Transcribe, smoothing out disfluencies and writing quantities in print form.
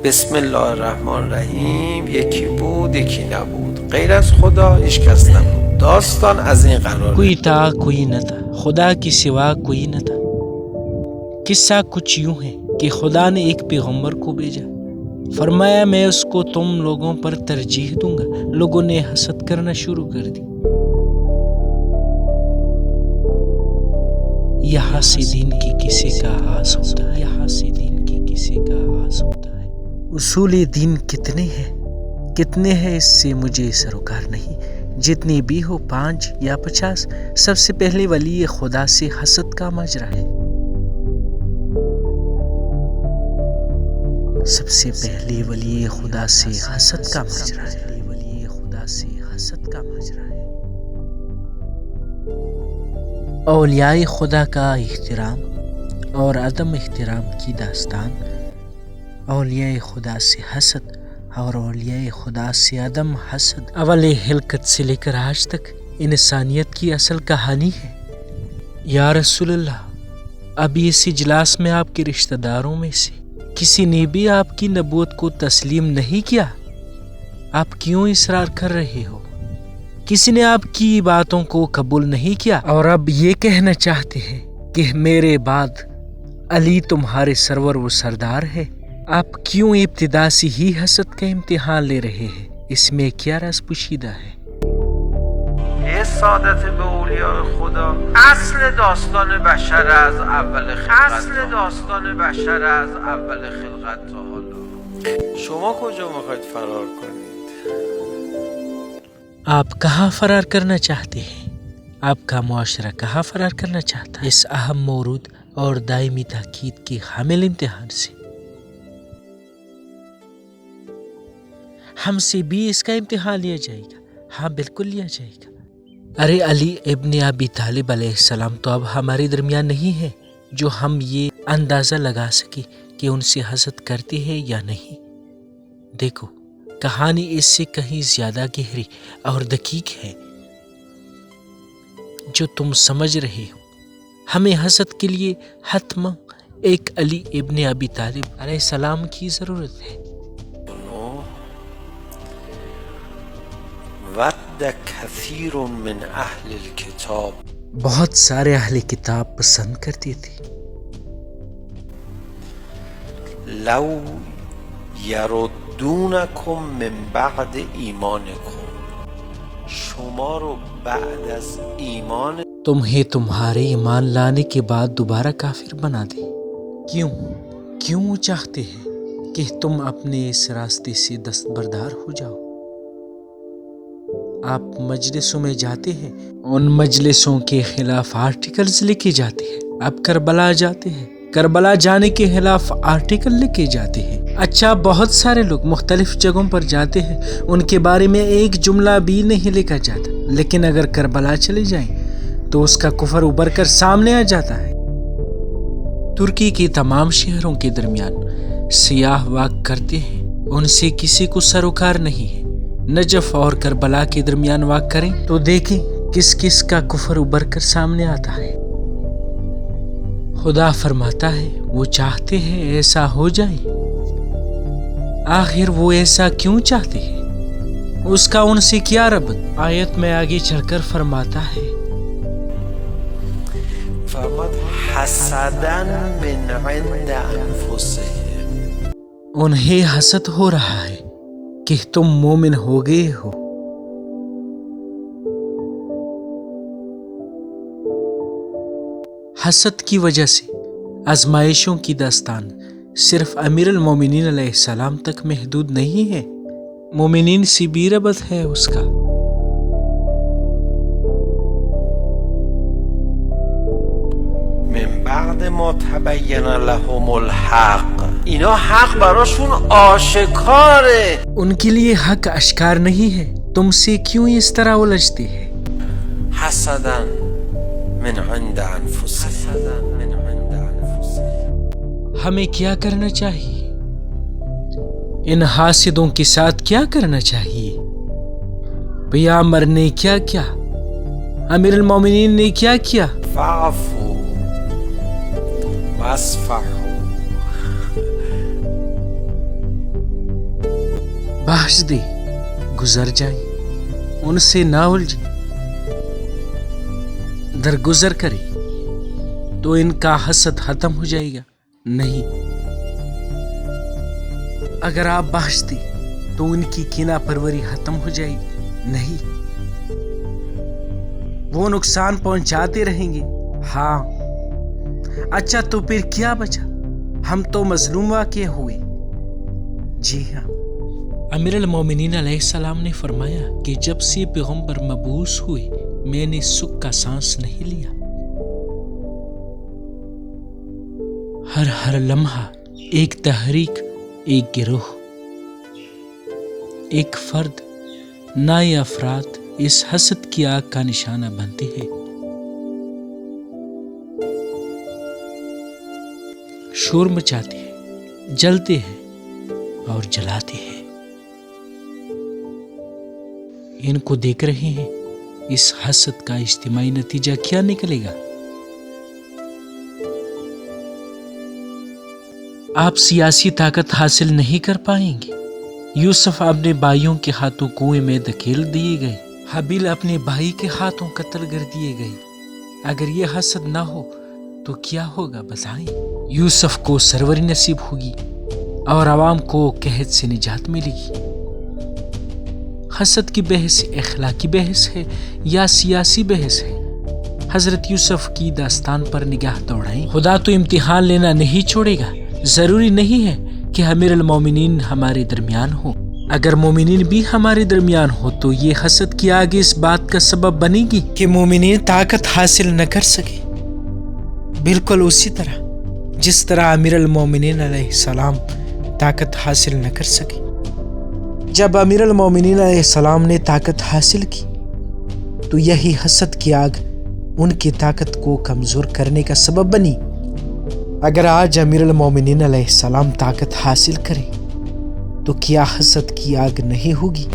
بسم الله الرحمن الرحیم. یکی بود یکی نبود، غیر از خدا هیچ کس نبود. داستان از این قرار کوئی تھا کوئی نہ تھا، خدا کی سوا کوئی نہ تھا۔ قصہ کچھ یوں ہے کہ خدا نے ایک پیغمبر کو بھیجا، فرمایا میں اس کو تم لوگوں پر ترجیح دوں گا۔ لوگوں نے حسد کرنا شروع کر دی۔ یہاں سے دین کی کسی کا آغاز ہوتا ہے، یہاں سے دین کی کسی کا آغاز ہوتا ہے۔ اصول دین کتنے ہیں اس سے مجھے سروکار نہیں، جتنی بھی ہو 5 یا 50۔ سب سے پہلے ولی خدا سے حسد کا ماجرا ہے، سب سے پہلے ولی خدا سے حسد کا ماجرا ہے، ولی خدا سے حسد کا ماجرا ہے۔ اولیاء خدا کا احترام اور عدم احترام کی داستان، اولیاء خدا سے حسد اور اولیاء خدا سے عدم حسد، اول خلقت سے لے کر آج تک انسانیت کی اصل کہانی ہے۔ یا رسول اللہ، اب اس اجلاس میں آپ کے رشتہ داروں میں سے کسی نے بھی آپ کی نبوت کو تسلیم نہیں کیا، آپ کیوں اصرار کر رہے ہو؟ کسی نے آپ کی باتوں کو قبول نہیں کیا اور اب یہ کہنا چاہتے ہیں کہ میرے بعد علی تمہارے سرور و سردار ہے۔ آپ کیوں ابتدا سے ہی حسد کا امتحان لے رہے ہیں؟ اس میں کیا راز پوشیدہ ہے؟ سعادت به اولیاء خدا اصل داستان بشر از اول خلقت تا حالا. شما کجا میخواید فرار کنید؟ آپ کہاں فرار کرنا چاہتے ہیں؟ آپ کا معاشرہ کہاں فرار کرنا چاہتا ہے؟ اس اہم مورد اور دائمی تاکید کے حامل امتحان سے ہم سے بھی اس کا امتحان لیا جائے گا۔ ہاں بالکل لیا جائے گا۔ ارے علی ابن ابی طالب علیہ السلام تو اب ہمارے درمیان نہیں ہے جو ہم یہ اندازہ لگا سکیں کہ ان سے حسد کرتے ہیں یا نہیں۔ دیکھو، کہانی اس سے کہیں زیادہ گہری اور دقیق ہے جو تم سمجھ رہے ہو۔ ہمیں حسد کے لیے حتما ایک علی ابن ابی طالب علیہ السلام کی ضرورت ہے۔ ود کثیر من اہل الکتاب، بہت سارے اہل کتاب پسند کرتے تھے، لو یردونکم من بعد ایمانکم، شما رو بعد از ایمان تمہیں تمہارے ایمان لانے کے بعد دوبارہ کافر بنا دیں۔ کیوں چاہتے ہیں کہ تم اپنے اس راستے سے دستبردار ہو جاؤ؟ آپ مجلسوں میں جاتے ہیں، ان مجلسوں کے خلاف آرٹیکلز لکھے جاتے ہیں۔ آپ کربلا جاتے ہیں، کربلا جانے کے خلاف آرٹیکل لکھے جاتے ہیں۔ اچھا، بہت سارے لوگ مختلف جگہوں پر جاتے ہیں، ان کے بارے میں ایک جملہ بھی نہیں لکھا جاتا، لیکن اگر کربلا چلے جائیں تو اس کا کفر ابھر کر سامنے آ جاتا ہے۔ ترکی کے تمام شہروں کے درمیان سیاح واک کرتے ہیں، ان سے کسی کو سروکار نہیں ہے۔ نجف اور کربلا کے درمیان واک کریں تو دیکھیں کس کس کا کفر ابھر کر سامنے آتا ہے۔ خدا فرماتا ہے وہ چاہتے ہیں ایسا ہو جائے۔ آخر وہ ایسا کیوں چاہتے ہیں؟ اس کا ان سے کیا ربط؟ آیت میں آگے چل کر فرماتا ہے حسدا من عند انفسهم، انہیں حسد ہو رہا ہے کہ تم مومن ہو گئے ہو۔ حسد کی وجہ سے آزمائشوں کی داستان صرف امیر المومنین علیہ السلام تک محدود نہیں ہے، مومنین سے بھی ربط ہے اس کا۔ من بعد ما تبین لهم الحق، اینا حق براشون آشکاره، ان کے لیے حق اشکار نہیں ہے، تم سے کیوں اس طرح الجھتے ہیں؟ حسدا من عند انفسهم، ہمیں کیا کرنا چاہیے؟ ان حاسدوں کے ساتھ کیا کرنا چاہیے؟ پیغمبر نے کیا کیا؟ امیر المومنین نے کیا کیا؟ فاعفوا واصفحوا بخش دے گزر جائیں، ان سے نہ الجھے، درگزر کرے تو ان کا حسد ختم ہو جائے گا؟ نہیں، اگر آپ بخش دیں تو ان کی کینہ پروری ختم ہو جائے گی؟ نہیں، وہ نقصان پہنچاتے رہیں گے۔ ہاں، اچھا تو پھر کیا بچا؟ ہم تو مظلوم واقع ہوئے۔ جی ہاں، امیر المومنین علیہ السلام نے فرمایا کہ جب سے پیغمبر مبعوث ہوئے میں نے سکھ کا سانس نہیں لیا۔ ہر لمحہ ایک تحریک، ایک گروہ، ایک فرد، نئے افراد اس حسد کی آگ کا نشانہ بنتے ہیں۔ شور مچاتے ہیں، جلتے ہیں اور جلاتے ہیں۔ ان کو دیکھ رہے ہیں، اس حسد کا اجتماعی نتیجہ کیا نکلے گا؟ آپ سیاسی طاقت حاصل نہیں کر پائیں گے۔ یوسف اپنے بھائیوں کے ہاتھوں کنویں میں دھکیل دیے گئے، حابیل اپنے بھائی کے ہاتھوں قتل کر دیے گئے۔ اگر یہ حسد نہ ہو تو کیا ہوگا بتائیں؟ یوسف کو سروری نصیب ہوگی اور عوام کو قحط سے نجات ملے گی۔ حسد کی بحث اخلاقی بحث ہے یا سیاسی بحث ہے؟ حضرت یوسف کی داستان پر نگاہ دوڑائیں۔ خدا تو امتحان لینا نہیں چھوڑے گا۔ ضروری نہیں ہے کہ امیر المومنین ہمارے درمیان ہو۔ اگر مومنین بھی ہمارے درمیان ہو تو یہ حسد کی آگ اس بات کا سبب بنے گی کہ مومنین طاقت حاصل نہ کر سکے، بالکل اسی طرح جس طرح امیر المومنین علیہ السلام طاقت حاصل نہ کر سکے۔ جب امیر المومنین علیہ السلام نے طاقت حاصل کی تو یہی حسد کی آگ ان کی طاقت کو کمزور کرنے کا سبب بنی۔ اگر آج امیر المومنین علیہ السلام طاقت حاصل کرے تو کیا حسد کی آگ نہیں ہوگی؟